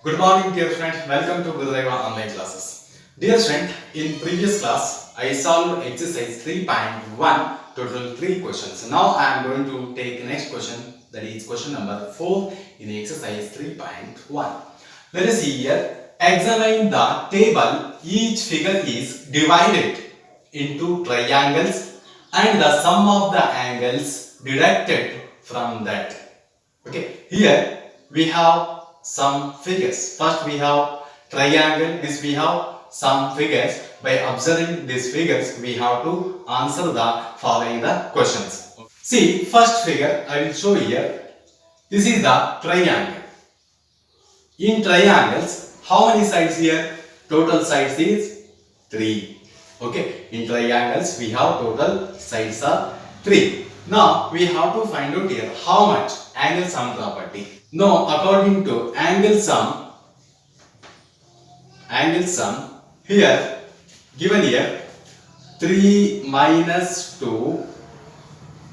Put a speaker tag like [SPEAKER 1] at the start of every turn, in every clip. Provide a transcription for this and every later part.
[SPEAKER 1] Good morning, dear friend. Welcome to Gurudeva online classes. Dear friend, in previous class, I solved exercise 3.1, total 3 questions. Now I am going to take next question, that is question number 4 in exercise 3.1. Let us see here. Examine the table. Each figure is divided into triangles and the sum of the angles deducted from that. Okay, here we have some figures. First we have triangle, this we have some figures. By observing these figures, we have to answer the following the questions. See, first figure I will show here. This is the triangle. In triangles, how many sides here? Total sides is 3. Okay, in triangles we have total sides are 3. Now we have to find out here how much angle sum property. Now according to angle sum here given here 3 minus 2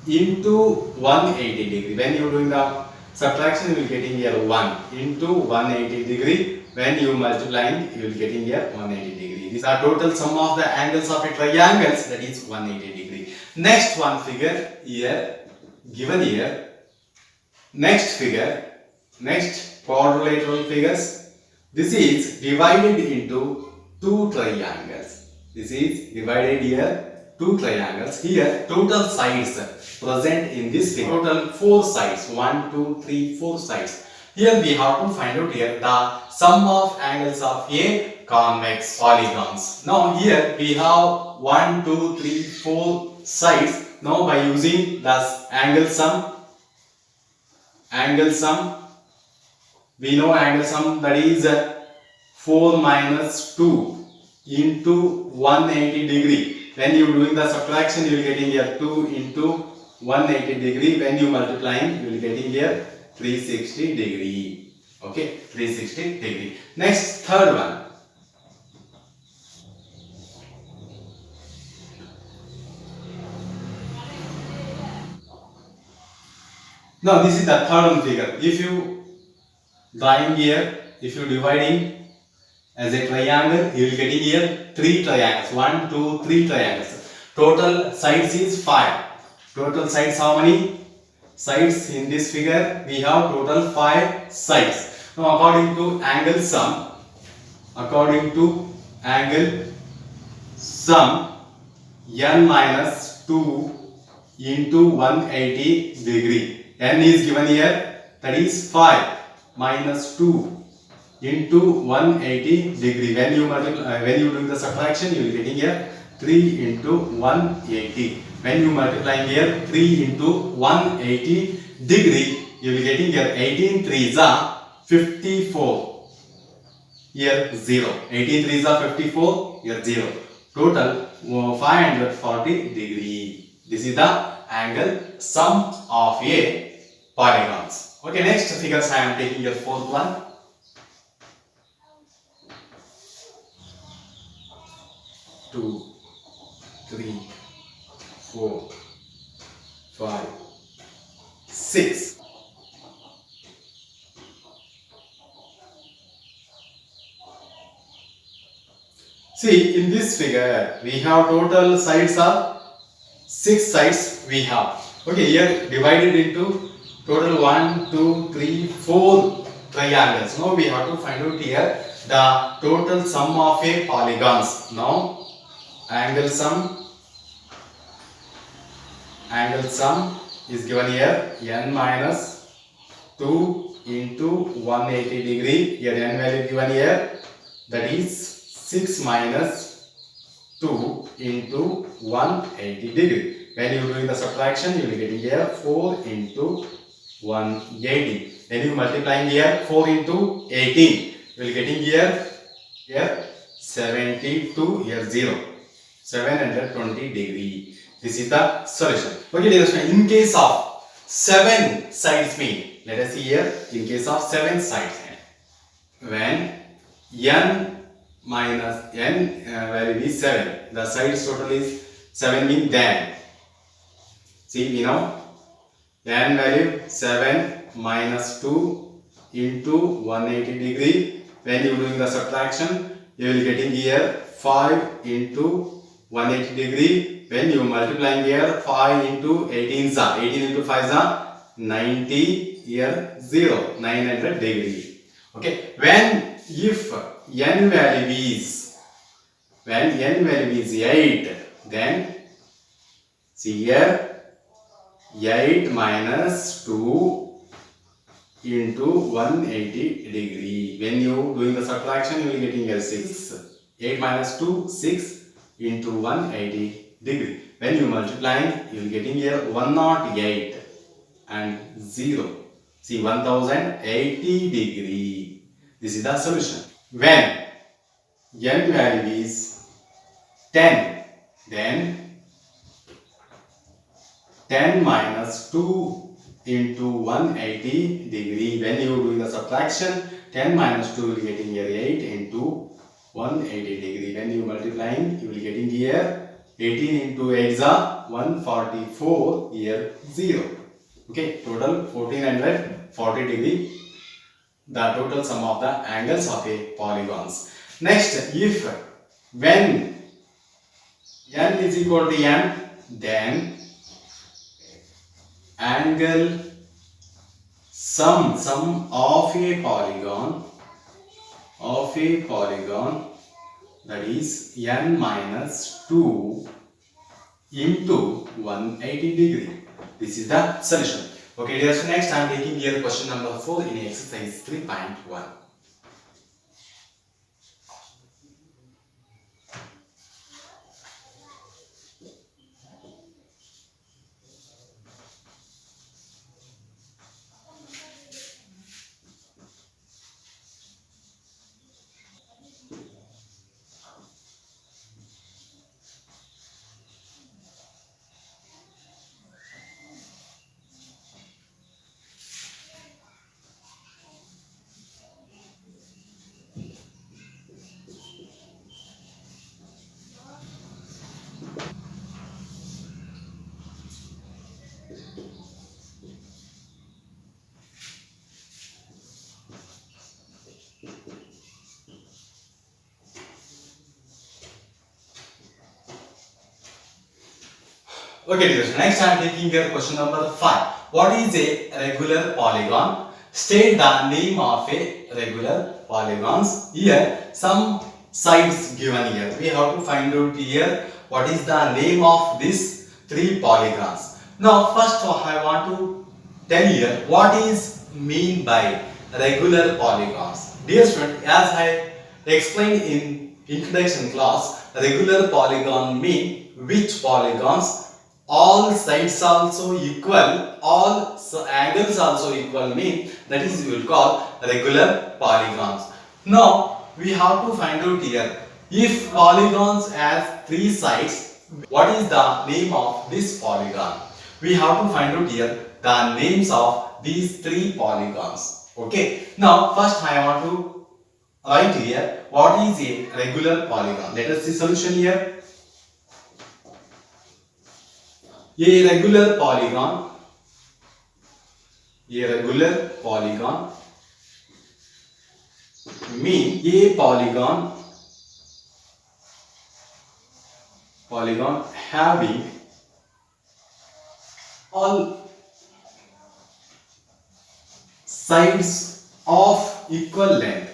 [SPEAKER 1] into 180 degree. When you are doing the subtraction, you will getting here 1 into 180 degree. When you multiplying, you will getting here 180 degree. These are total sum of the angles of a triangles, that is 180 degree. Next one figure here given here. Next figure, next quadrilateral figures. This is divided into two triangles. This is divided here two triangles. Here total sides present in this figure. Total 4 sides. 1, 2, 3, 4 sides. Here we have to find out here the sum of angles of a convex polygons. Now here we have 1, 2, 3, 4 sides. Now by using the angle sum, we know angle sum, that is 4 minus 2 into 180 degree. When you are doing the subtraction, you will getting here 2 into 180 degree. When you multiplying, you will getting here 360 degree. Okay, 360 degree. Next, third one. Now this is the third one figure. If you drawing here, if you dividing as a triangle, you will getting here 3 triangles. 1, 2, 3 triangles. Total sides is 5. Total sides how many? Sides in this figure we have total 5 sides. Now according to angle sum, n minus 2 into 180 degree. N is given here, that is 5 minus 2 into 180 degree. When you multiply, when you do the subtraction, you will getting here 3 into 180. When you multiply here 3 into 180 degree, you will getting here 18 3s are 54. Here 0. 18 3s are 54. Here 0. Total 540 degree. This is the angle sum of a polygons. Okay, next figures I am taking your fourth one. Two, 3, 4, 5, 6. See, in this figure we have total sides are 6 sides we have. Okay, here divided into total 1, 2, 3, 4 triangles. Now we have to find out here the total sum of a polygons. Now angle sum is given here n minus 2 into 180 degree. Here n value given here, that is 6 minus 2 into 180 degree. When you are doing the subtraction, you will get here 4 into 180. When you multiplying here 4 into 18, you will getting here 72, here 0. 720 degree. This is the solution. Okay, dear friends, in case of 7 sides mean, let us see here, in case of 7 sides, when n minus n value is 7, the sides total is 7 mean then. See, we know n value 7 minus 2 into 180 degree when you doing the subtraction, you will getting here 5 into 180 degree. When you multiplying here 5 into 18 is 18 into 5 is 90 here 0 900 degree. Okay, when if n value is 8, then see here 8 minus 2 into 180 degree. When you doing the subtraction, you will getting here 6. 8 minus 2 6 into 180 degree. When you multiplying, you will getting here 108 and 0. See 1080 degree. This is the solution. When n value is 10, then 10 minus 2 into 180 degree. When you doing the subtraction, 10 minus 2 will getting here 8 into 180 degree. When you multiplying, you will getting here 18 into 8 is 144 here 0. Okay, total 1440 degree. The total sum of the angles of a polygons. Next, if when n is equal to n, then angle sum of a polygon that is n minus 2 into 180 degree. This is the solution. Okay, dear, so next I am taking here question number 4 in exercise 3.1. Okay, dear, next I am taking here question number 5. What is a regular polygon? State the name of a regular polygons. Here some sides given here. We have to find out here what is the name of these 3 polygons. Now first I want to tell here what is mean by regular polygons. Dear student, as I explained in introduction class, regular polygon mean which polygons all sides also equal, all angles also equal mean, that is we will call regular polygons. Now we have to find out here, if polygons has 3 sides, what is the name of this polygon? We have to find out here the names of these 3 polygons. Okay, now first I want to write here what is a regular polygon. Let us see solution here. A regular polygon mean a polygon having all sides of equal length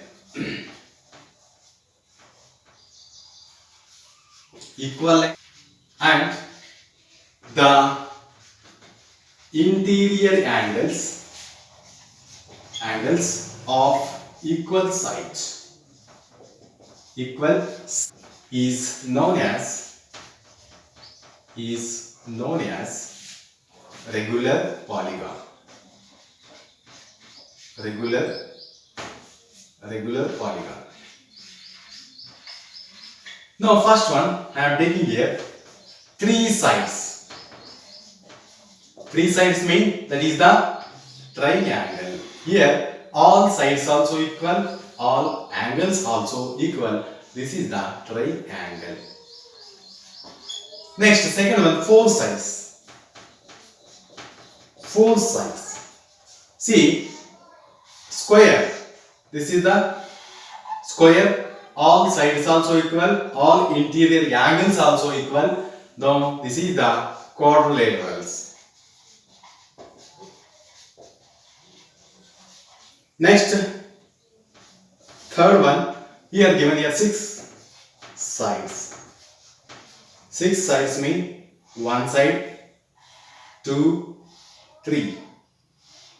[SPEAKER 1] and the interior angles of equal sides is known as regular polygon. Now first one I am taking here 3 sides. 3 sides mean that is the triangle. Here all sides also equal, all angles also equal. This is the triangle. Next, second one, 4 sides. 4 sides. See, square. This is the square, all sides also equal, all interior angles also equal. Now this is the quadrilaterals. Next, third one, here given here 6 sides. 6 sides mean one side, 2, 3,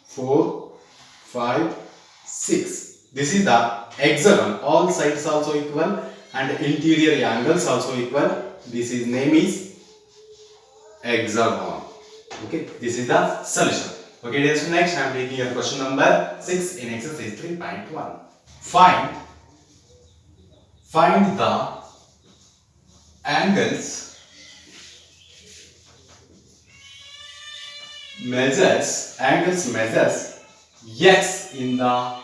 [SPEAKER 1] 4, 5, 6. This is the hexagon. All sides also equal and interior angles also equal. This is name is hexagon. Okay, this is the solution. Okay, dear students, next I am taking your question number 6 in exercise 3.1. Find the angles measures x in the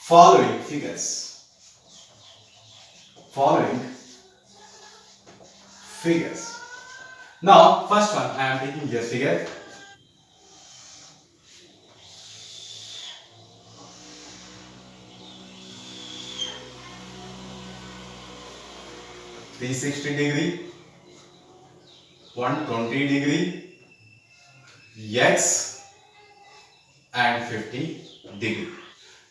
[SPEAKER 1] following figures. Now, first one I am taking here figure. (360°), 120°, x and 50°.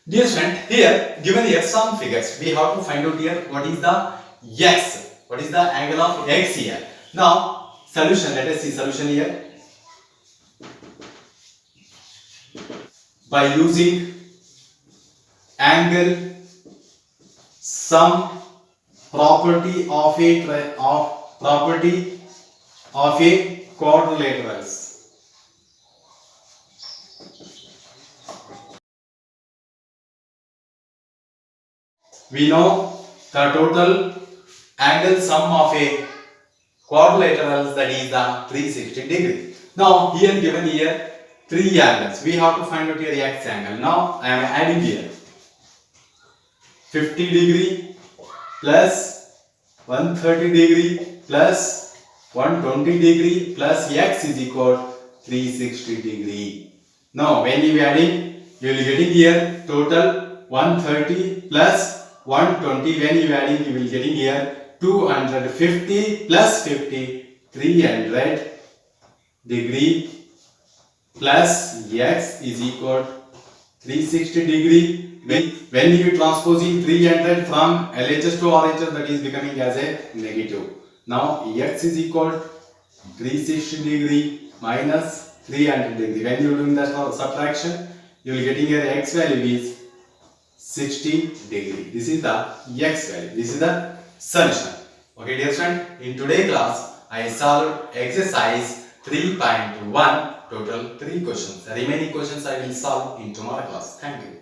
[SPEAKER 1] Dear student, here given here some figures, we have to find out here what is the x, what is the angle of x here. Now solution, let us see solution here. By using angle sum property of a quadrilaterals. We know the total angle sum of a quadrilaterals, that is the 360°. Now here given here 3 angles. We have to find out here x angle. Now I am adding here 50° plus 130° plus 120° plus x is equal 360°. Now when you are adding, you will getting here total 130 plus 120. When you are adding, you will getting here 250 plus 50, 300° plus x is equal 360°. When you transposing 300 from LHS to RHS, that is becoming as a negative. Now x is equal 360° minus 300°. When you are doing the subtraction, you will getting here x value is 60°. This is the x value. This is the solution. Okay, dear friend, in today's class I solved exercise 3.1, total 3 questions. The remaining questions I will solve in tomorrow class. Thank you.